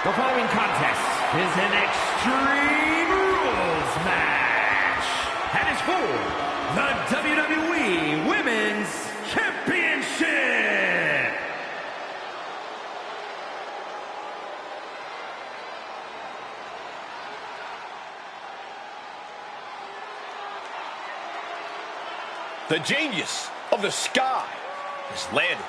The following contest is an Extreme Rules match and is for the WWE Women's Championship. The genius of the sky has landed.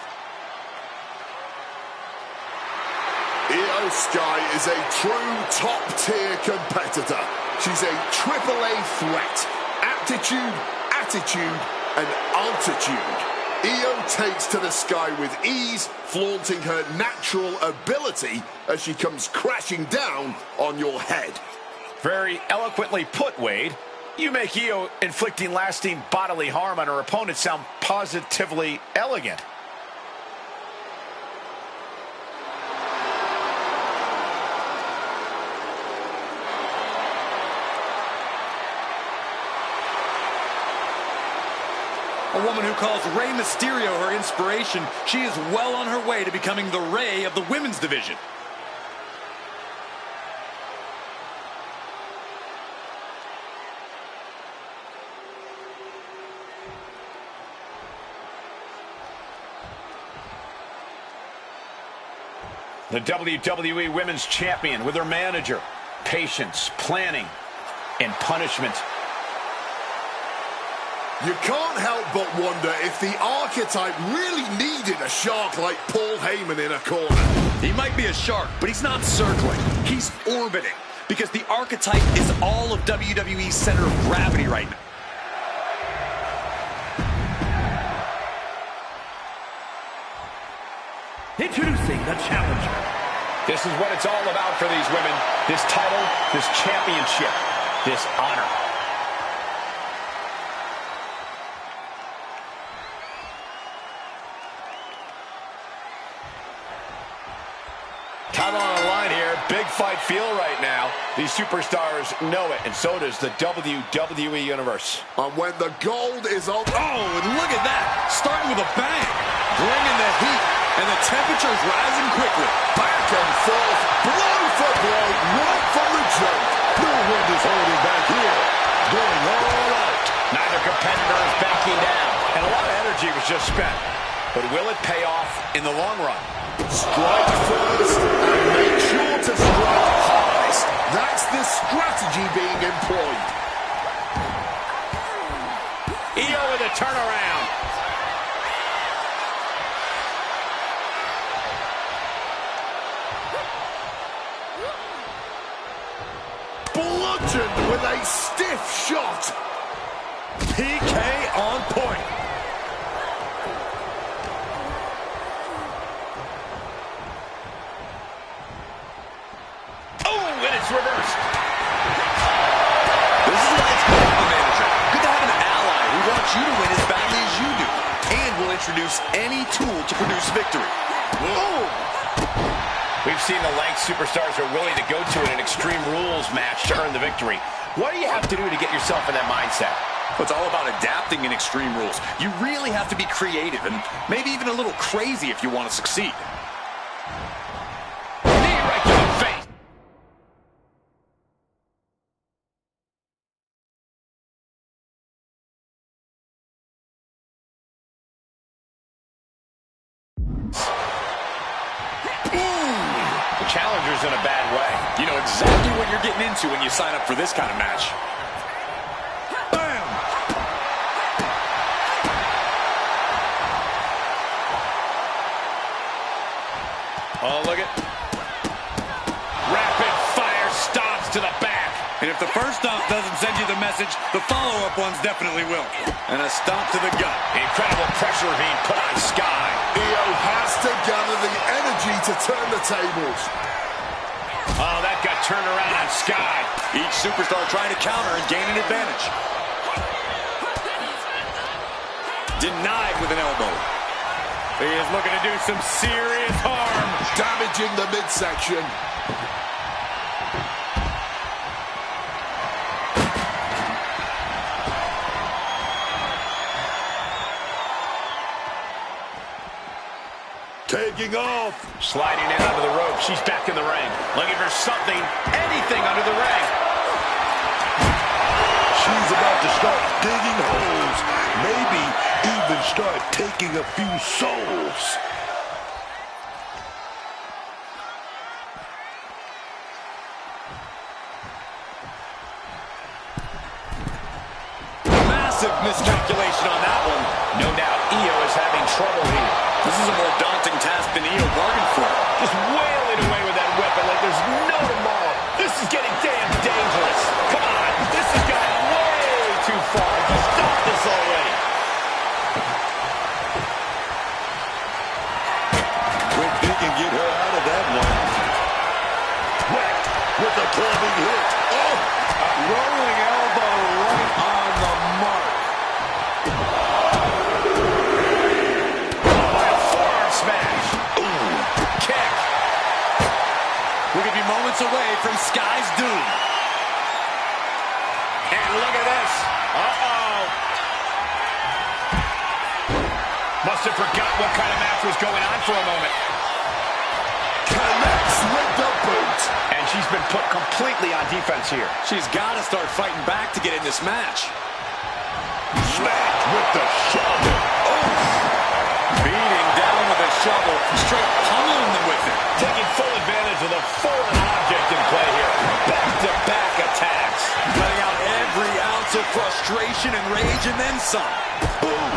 Io Sky is a true top-tier competitor. She's a AAA threat. Aptitude, attitude, and altitude. Io takes to the sky with ease, flaunting her natural ability as she comes crashing down on your head. Very eloquently put, Wade. You make Io inflicting lasting bodily harm on her opponent sound positively elegant. A woman who calls Rey Mysterio her inspiration, she is well on her way to becoming the Rey of the women's division. The WWE Women's Champion with her manager, patience, planning, and punishment. You can't help but wonder if the archetype really needed a shark like Paul Heyman in a corner. He might be a shark, but he's not circling. He's orbiting, because the archetype is all of WWE's center of gravity right now. Introducing the challenger. This is what it's all about for these women. This title, this championship, this honor. Time on the line here. Big fight feel right now. These superstars know it, and so does the WWE Universe. And when the gold is on... Oh, and look at that. Starting with a bang. Bringing the heat. And the temperature's rising quickly. Back and forth. Blow for blow. Right from the jump. No one is holding back here. Going all out. Neither competitor is backing down. And a lot of energy was just spent. But will it pay off in the long run? Strike first and make sure to strike hardest. That's the strategy being employed. Io with a turnaround. Bludgeoned with a stiff shot. PK on point. Reversed. This is why it's good to have a manager. Good to have an ally who wants you to win as badly as you do, and will introduce any tool to produce victory. Boom! We've seen the lengths superstars are willing to go to in an Extreme Rules match to earn the victory. What do you have to do to get yourself in that mindset? Well, it's all about adapting in Extreme Rules. You really have to be creative and maybe even a little crazy if you want to succeed. Knee right to the face. The challenger's in a bad way. You know exactly what you're getting into when you sign up for this kind of match. Bam! Oh, look at... Rapid fire stops to the back. And if the first stomp doesn't send you the message, the follow-up ones definitely will. And a stomp to the gut. Incredible pressure being put on Sky. Io has to gather the energy to turn the tables. Oh, that got turned around on Sky. Each superstar trying to counter and gain an advantage. Denied with an elbow. He is looking to do some serious harm. Damaging the midsection. taking off. Sliding in under the rope. She's back in the ring. Looking for something, anything under the ring. She's about to start digging holes. Maybe even start taking a few souls. Massive miscalculation on that one. No doubt Io is having trouble here. This is a more daunting task than Io bargained for. Just wailing away with that weapon like there's no tomorrow. This is getting damn dangerous. Come on, this has gotten way too far. Just stop this already. Quick, they can get her out of that one. Whacked with a clubbing hit. Oh! Rolling elbow right on the mark. By a forearm smash. Ooh. Kick. We could be moments away from Sky's doom. And look at this. Uh-oh. Must have forgot what kind of match was going on for a moment. Connects with the boot. And she's been put completely on defense here. She's got to start fighting back to get in this match. Smacked with the shovel. Oh! Beating down with a shovel, straight pummeling them with it. Taking full advantage of the foreign object in play here. Back-to-back attacks. Letting out every ounce of frustration and rage and then some. Boom.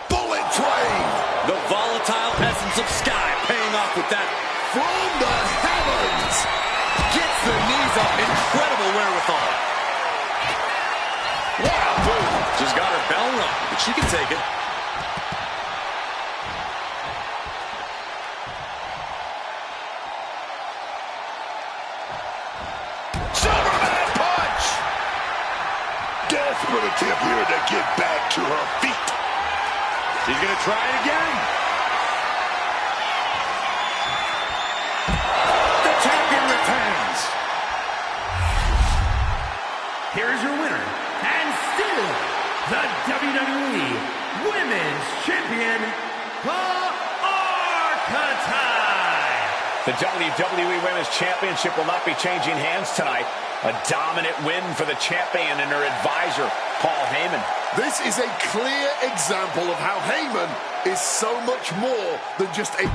Bullet train. The volatile essence of Sky paying off with that. From the heavens. Gets the knees up. Incredible wherewithal. Wow, boom. She's got her bell rung, but she can take it. Superman punch. Desperate attempt here to get back to her feet. She's going to try it again. The champion returns. Here is your winner, and still the WWE Women's Champion, the Archetype. The WWE Women's Championship will not be changing hands tonight. A dominant win for the champion and her advisor, Paul Heyman. This is a clear example of how Heyman is so much more than just a...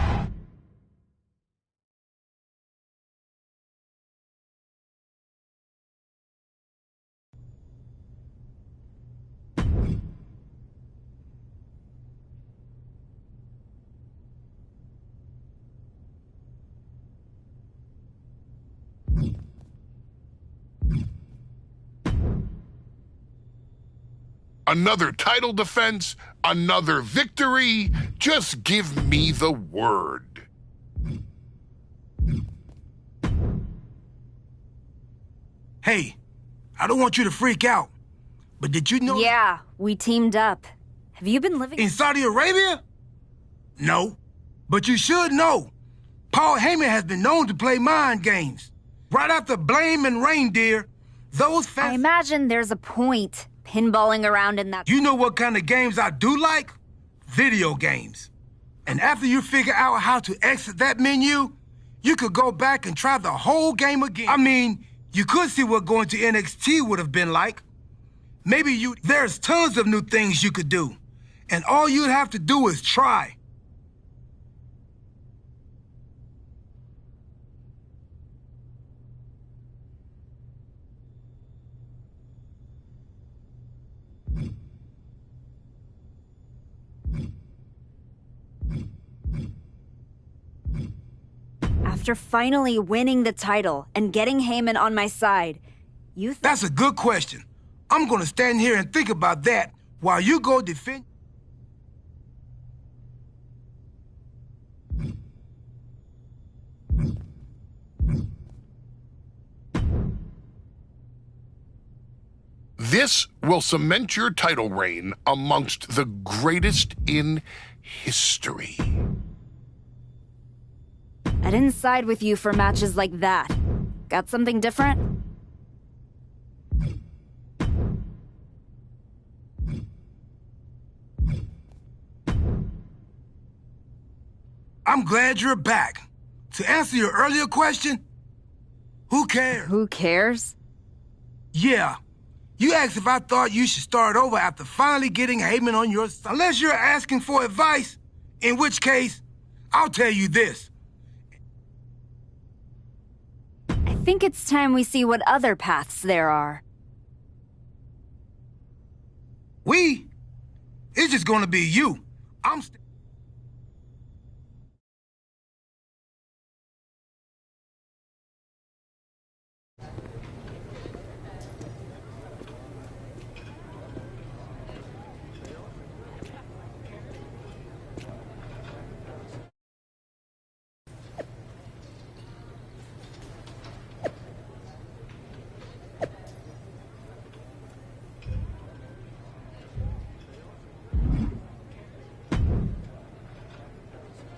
Another title defense, another victory. Just give me the word. Hey, I don't want you to freak out, but did you know... Yeah, we teamed up. Have you been living... In Saudi Arabia? No, but you should know. Paul Heyman has been known to play mind games. Right after Blame and Reindeer, those fans... I imagine there's a point pinballing around in that... You know what kind of games I do like? Video games. And after you figure out how to exit that menu, you could go back and try the whole game again. I mean, you could see what going to NXT would have been like. There's tons of new things you could do. And all you'd have to do is try. After finally winning the title and getting Heyman on my side, you That's a good question. I'm gonna stand here and think about that while you go defend... This will cement your title reign amongst the greatest in history. I didn't side with you for matches like that. Got something different? I'm glad you're back. To answer your earlier question, who cares? Who cares? Yeah. You asked if I thought you should start over after finally getting Heyman on your side. Unless you're asking for advice, in which case, I'll tell you this. I think it's time we see what other paths there are. It's just gonna be you.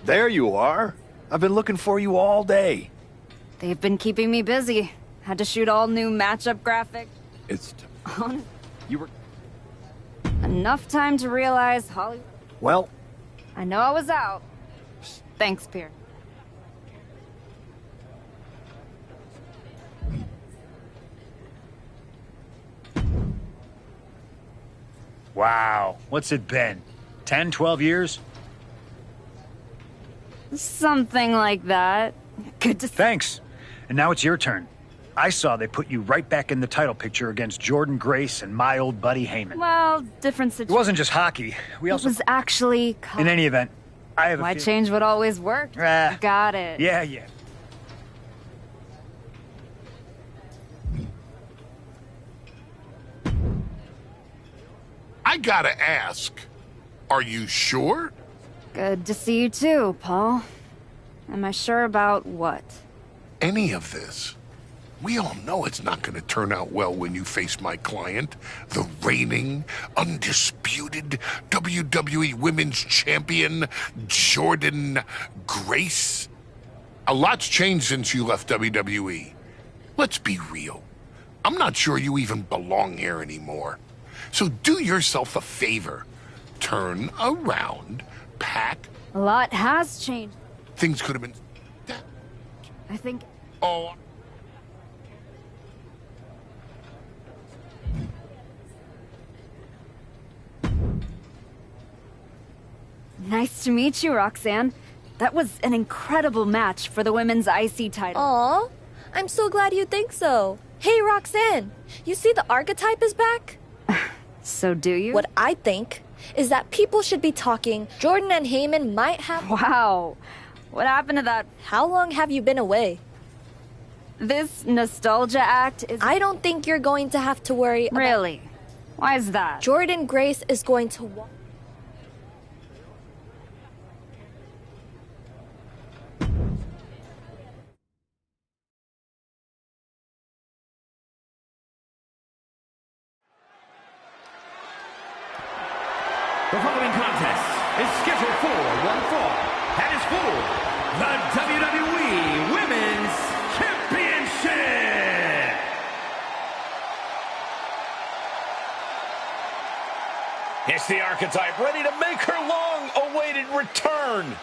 There you are. I've been looking for you all day. They've been keeping me busy. Had to shoot all new matchup graphics. It's... You were... Enough time to realize Hollywood... Well... I know I was out. Thanks, Pierre. Wow. What's it been? 10, 12 years? Something like that. Good to see. Thanks. And now it's your turn. I saw they put you right back in the title picture against Jordan Grace and my old buddy Heyman. Well, different situation. It wasn't just hockey. We also... It was actually... In any event, I have Why change what always worked? Got it. Yeah. I gotta ask, are you sure? Good to see you too, Paul. Am I sure about what? Any of this? We all know it's not going to turn out well when you face my client, the reigning, undisputed WWE Women's Champion, Jordan Grace. A lot's changed since you left WWE. Let's be real. I'm not sure you even belong here anymore. So do yourself a favor. Turn around, pack. A lot has changed. Things could have been... I think... Oh... Nice to meet you, Roxanne. That was an incredible match for the women's IC title. Aw, I'm so glad you think so. Hey, Roxanne, you see the archetype is back? So do you? What I think is that people should be talking. Jordan and Heyman might have... Wow. What happened to that? How long have you been away? This nostalgia act is... I don't think you're going to have to worry about... Really? Why is that? Jordan Grace is going to... The following contest is scheduled for one fall and is for the WWE Women's Championship. It's the Archetype ready to make her long-awaited return.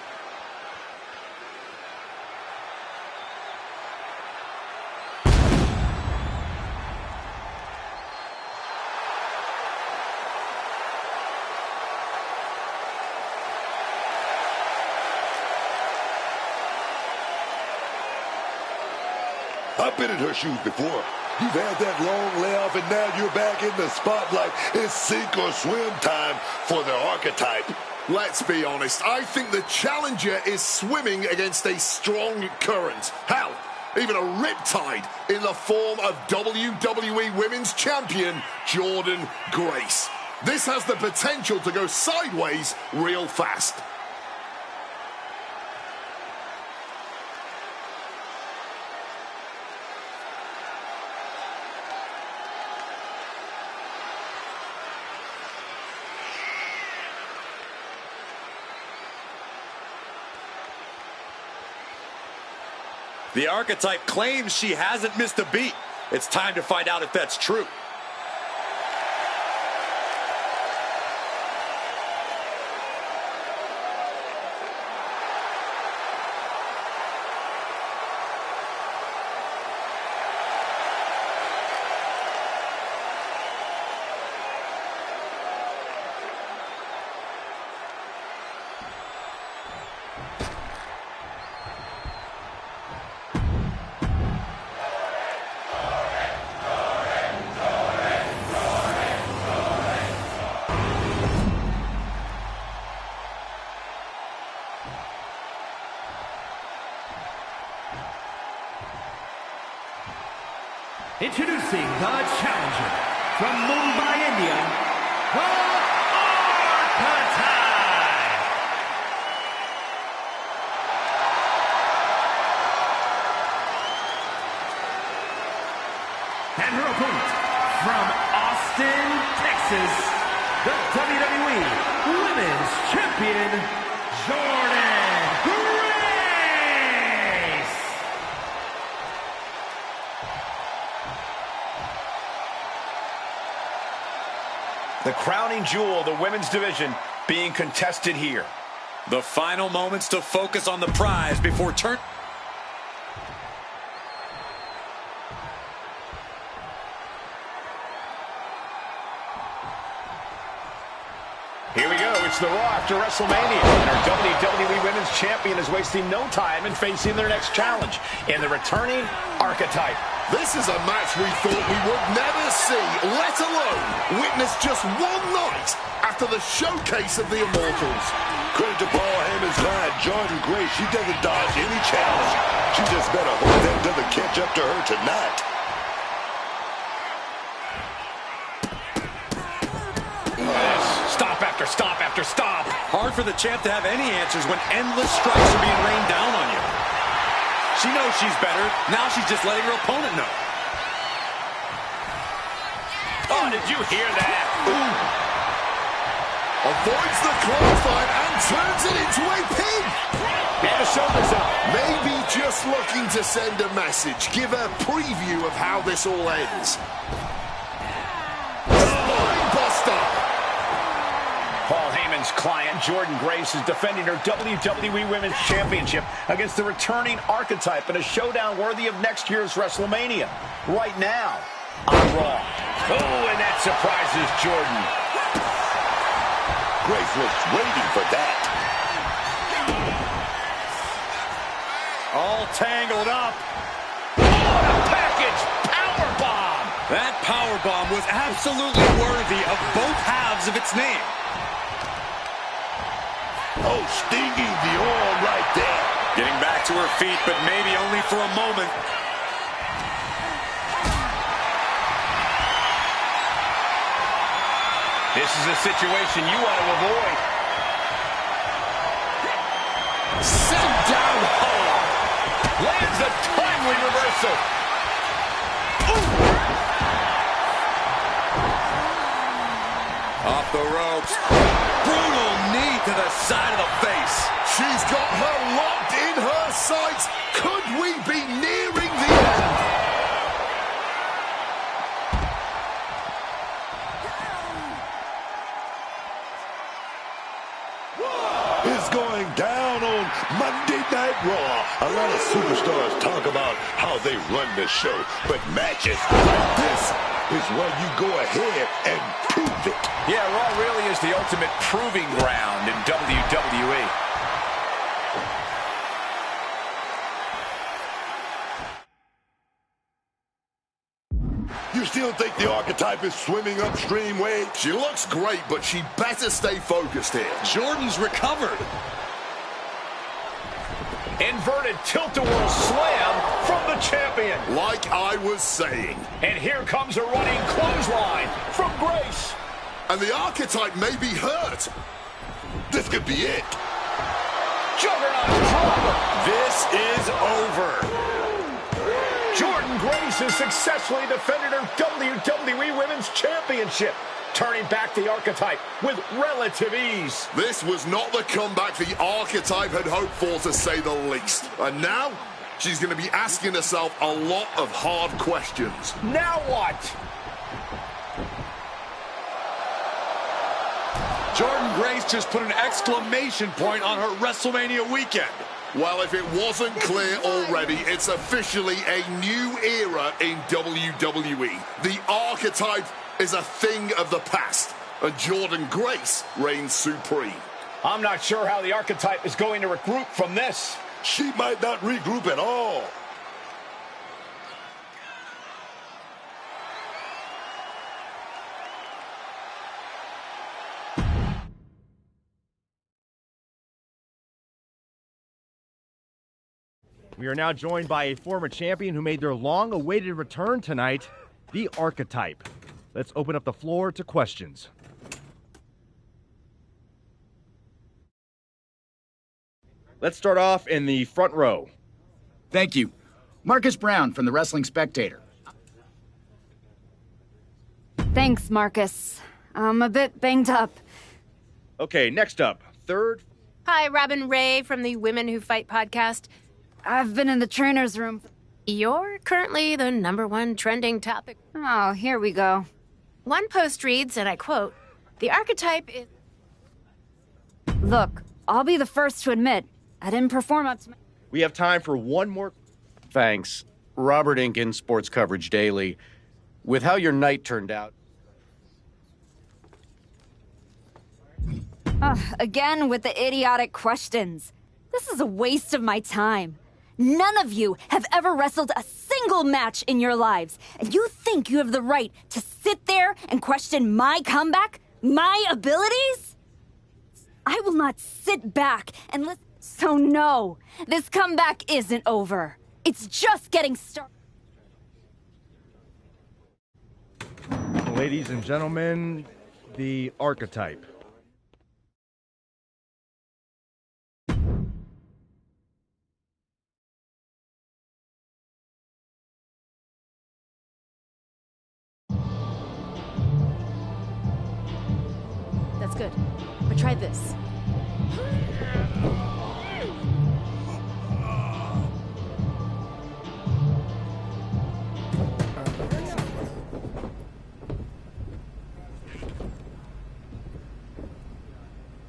I've been in her shoes before. You've had that long layoff, and now you're back in the spotlight. It's sink or swim time for the Archetype. Let's be honest. I think the challenger is swimming against a strong current. Hell, even a riptide in the form of WWE Women's Champion Jordan Grace. This has the potential to go sideways real fast. The Archetype claims she hasn't missed a beat. It's time to find out if that's true. Introducing the challenger from Mumbai, India, the Archetype. And her opponent from Austin, Texas, the WWE Women's Champion, Jordynne Grace. The crowning jewel of the women's division being contested here. The final moments to focus on the prize before turn. Here we go. It's the Raw after WrestleMania. And our WWE Women's Champion is wasting no time in facing their next challenge in the returning Archetype. This is a match we thought we would never see, let alone witness just one night after the showcase of the Immortals. Credit to Paul Heyman's client, Jordynne Grace. She doesn't dodge any challenge. She just better hope that doesn't catch up to her tonight. Stop after stop after stop. Hard for the champ to have any answers when endless strikes are being rained down on you. She knows she's better. Now she's just letting her opponent know. Oh, did you hear that? Avoids the clothesline and turns it into a pin. And the shoulders up. Maybe just looking to send a message. Give a preview of how this all ends. Spinebuster. Paul Heyman's client, Jordynne Grace, is defending her WWE Women's Championship against the returning Archetype in a showdown worthy of next year's WrestleMania. Right now, on Raw. Oh, and that surprises Jordynne. Grace was waiting for that. All tangled up. What a package! Powerbomb! That powerbomb was absolutely worthy of both halves of its name. Oh, stinging the arm right there. Getting back to her feet, but maybe only for a moment. This is a situation you want to avoid. Sent down hard. Lands a timely reversal. Off the ropes. Brutal knee to the side of the face. She's got her locked in her sights. Could we be nearing the end? It's going down on Monday Night Raw. A lot of superstars talk about how they run this show, but matches like this is where you go ahead and prove it. Yeah, Raw really is the ultimate proving ground in WWE. You still think the Archetype is swimming upstream, Wade? She looks great, but she better stay focused here. Jordynne's recovered. Inverted tilt-a-whirl slam from the champion. Like I was saying. And here comes a running clothesline from Grace. And the Archetype may be hurt. This could be it. Juggernaut drop. This is over. Jordynne Grace has successfully defended her WWE Women's Championship, turning back the Archetype with relative ease. This was not the comeback the Archetype had hoped for, to say the least. And now, she's going to be asking herself a lot of hard questions. Now what? Jordynne Grace just put an exclamation point on her WrestleMania weekend. Well, if it wasn't clear already, it's officially a new era in WWE. The Archetype is a thing of the past, and Jordynne Grace reigns supreme. I'm not sure how the Archetype is going to regroup from this. She might not regroup at all. We are now joined by a former champion who made their long-awaited return tonight. The archetype. Let's open up the floor to questions. Let's start off in the front row. Thank you. Marcus Brown from the Wrestling Spectator. Thanks, Marcus. I'm a bit banged up. Okay, next up, third. Hi, Robin Ray from the Women Who Fight podcast. I've been in the trainer's room. You're currently the #1 trending topic. Oh, here we go. One post reads, and I quote, "The archetype is..." Look, I'll be the first to admit, I didn't perform up to my... We have time for one more. Thanks. Robert Inkin, Sports Coverage Daily. With how your night turned out... Again with the idiotic questions. This is a waste of my time. None of you have ever wrestled a single match in your lives, and you think you have the right to sit there and question my comeback? My abilities? I will not sit back and listen. So no, this comeback isn't over. It's just getting started. Ladies and gentlemen, the archetype. That's good. But try this.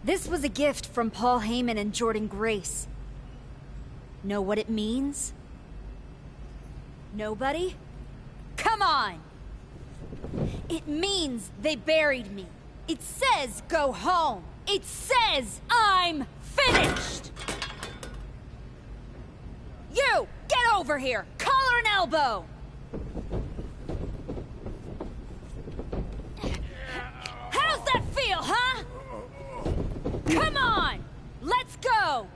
This was a gift from Paul Heyman and Jordan Grace. Know what it means? Nobody? Come on! It means they buried me. It says go home. It says I'm finished! You! Get over here! Collar and elbow! How's that feel, huh? Come on! Let's go!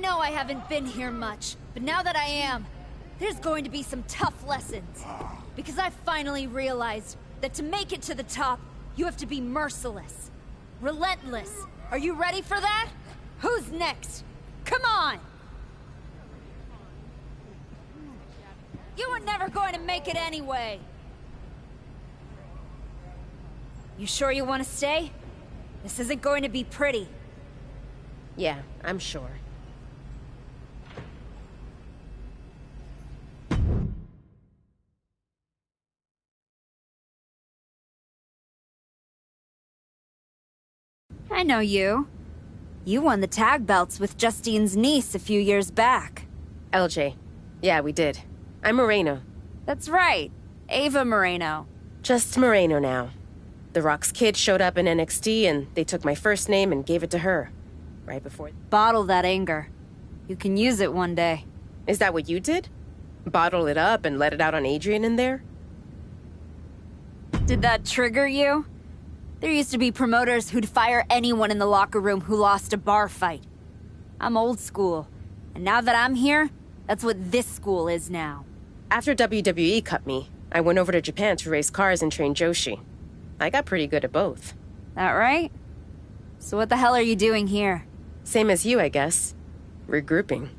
know I haven't been here much, but now that I am, there's going to be some tough lessons. Because I finally realized that to make it to the top, you have to be merciless. Relentless. Are you ready for that? Who's next? Come on! You were never going to make it anyway. You sure you want to stay? This isn't going to be pretty. Yeah, I'm sure. I know you. You won the tag belts with Justine's niece a few years back. LJ. Yeah, we did. I'm Moreno. That's right. Ava Moreno. Just Moreno now. The Rock's kid showed up in NXT and they took my first name and gave it to her. Right before... Bottle that anger. You can use it one day. Is that what you did? Bottle it up and let it out on Adrian in there? Did that trigger you? There used to be promoters who'd fire anyone in the locker room who lost a bar fight. I'm old school. And now that I'm here, that's what this school is now. After WWE cut me, I went over to Japan to race cars and train Joshi. I got pretty good at both. That right? So what the hell are you doing here? Same as you, I guess. Regrouping.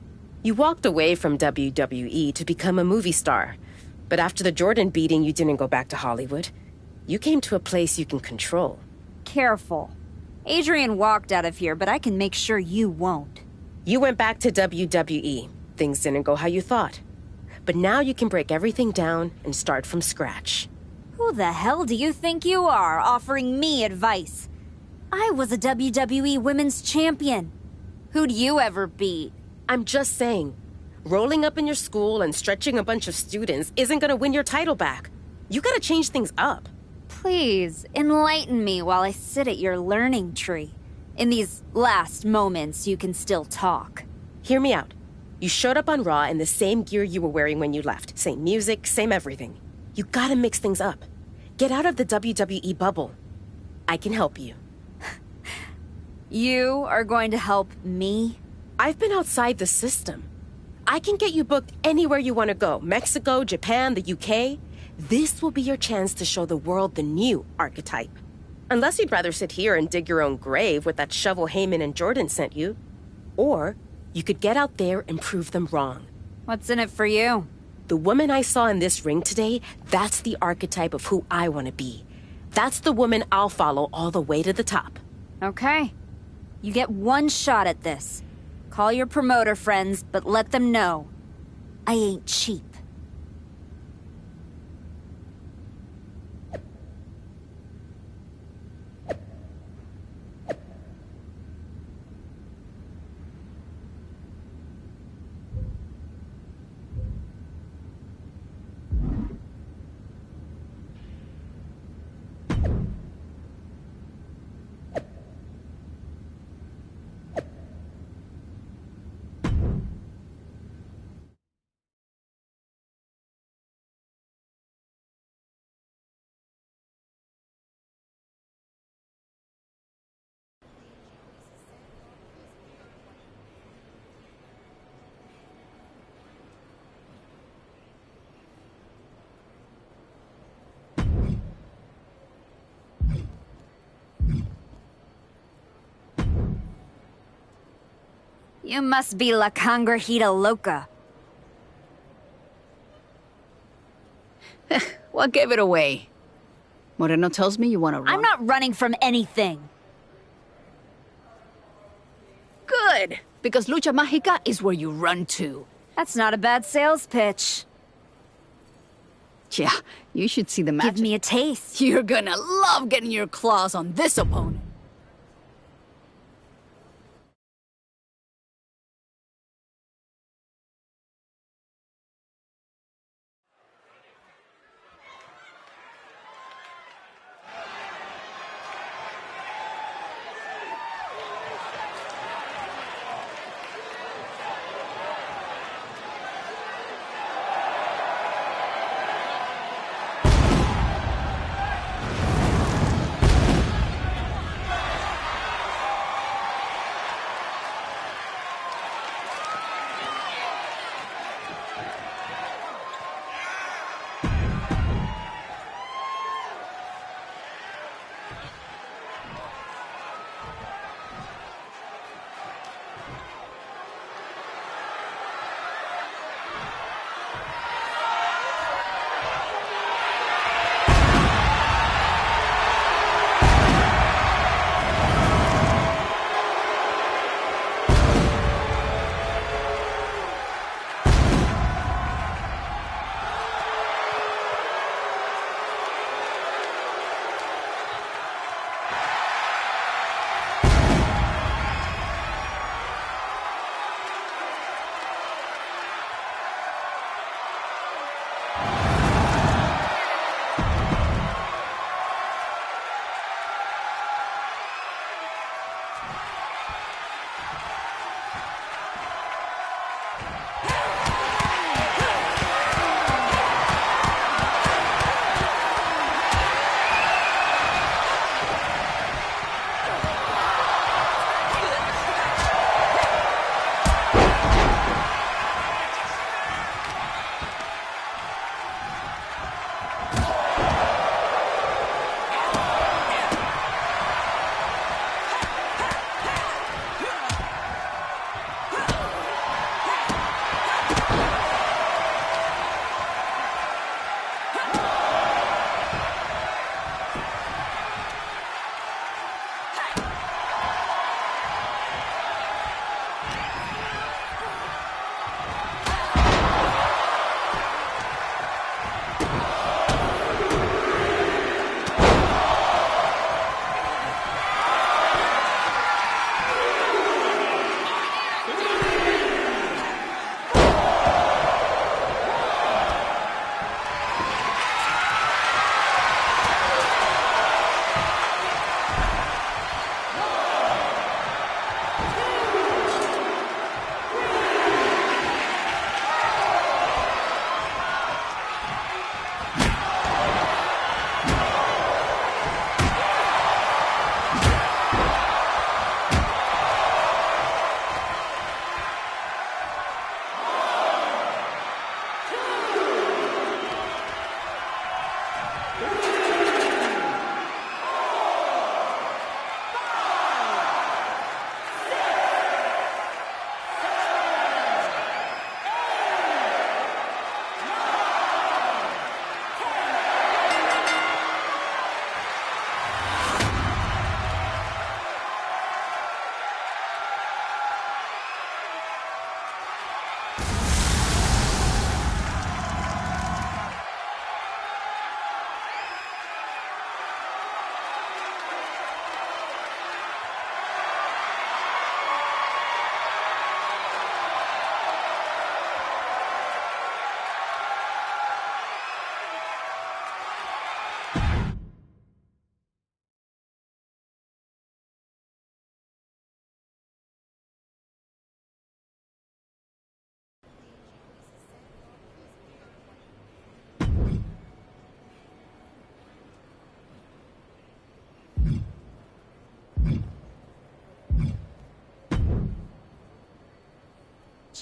You walked away from WWE to become a movie star. But after the Jordan beating, you didn't go back to Hollywood. You came to a place you can control. Careful. Adrian walked out of here, but I can make sure you won't. You went back to WWE. Things didn't go how you thought. But now you can break everything down and start from scratch. Who the hell do you think you are, offering me advice? I was a WWE Women's Champion. Who'd you ever beat? I'm just saying, rolling up in your school and stretching a bunch of students isn't gonna win your title back. You gotta change things up. Please, enlighten me while I sit at your learning tree. In these last moments, you can still talk. Hear me out. You showed up on Raw in the same gear you were wearing when you left. Same music, same everything. You gotta mix things up. Get out of the WWE bubble. I can help you. You are going to help me? I've been outside the system. I can get you booked anywhere you want to go. Mexico, Japan, the UK. This will be your chance to show the world the new archetype. Unless you'd rather sit here and dig your own grave with that shovel Heyman and Jordan sent you. Or you could get out there and prove them wrong. What's in it for you? The woman I saw in this ring today, that's the archetype of who I want to be. That's the woman I'll follow all the way to the top. Okay. You get one shot at this. Call your promoter friends, but let them know. I ain't cheap. You must be La Cangrejita Loca. What gave it away? Moreno tells me you want to run. I'm not running from anything. Good, because Lucha Mágica is where you run to. That's not a bad sales pitch. Yeah, you should see the match. Give me a taste. You're gonna love getting your claws on this opponent.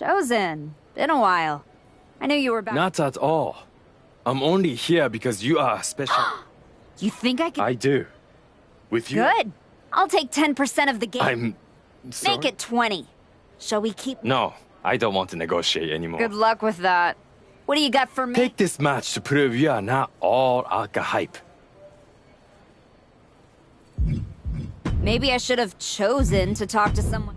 Chosen. Been a while. I knew you were back. Not at all. I'm only here because you are special. You think I can... I do. With you... Good. I'll take 10% of the game. I'm... sorry? Make it 20. Shall we keep... No, I don't want to negotiate anymore. Good luck with that. What do you got for me? Take this match to prove you are not all Aka hype. Maybe I should have chosen to talk to someone.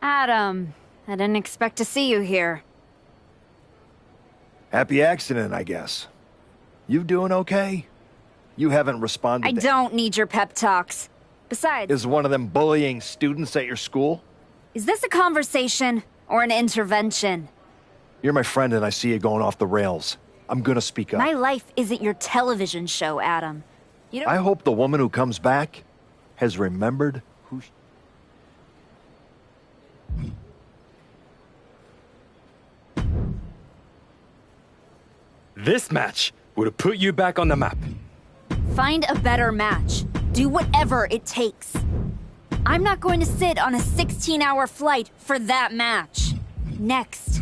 Adam, I didn't expect to see you here. Happy accident, I guess. You doing okay? You haven't responded I don't need your pep talks. Besides... Is one of them bullying students at your school? Is this a conversation or an intervention? You're my friend and I see you going off the rails. I'm gonna speak up. My life isn't your television show, Adam. You don't... I hope the woman who comes back has remembered who she... This match would have put you back on the map. Find a better match. Do whatever it takes. I'm not going to sit on a 16-hour flight for that match. Next.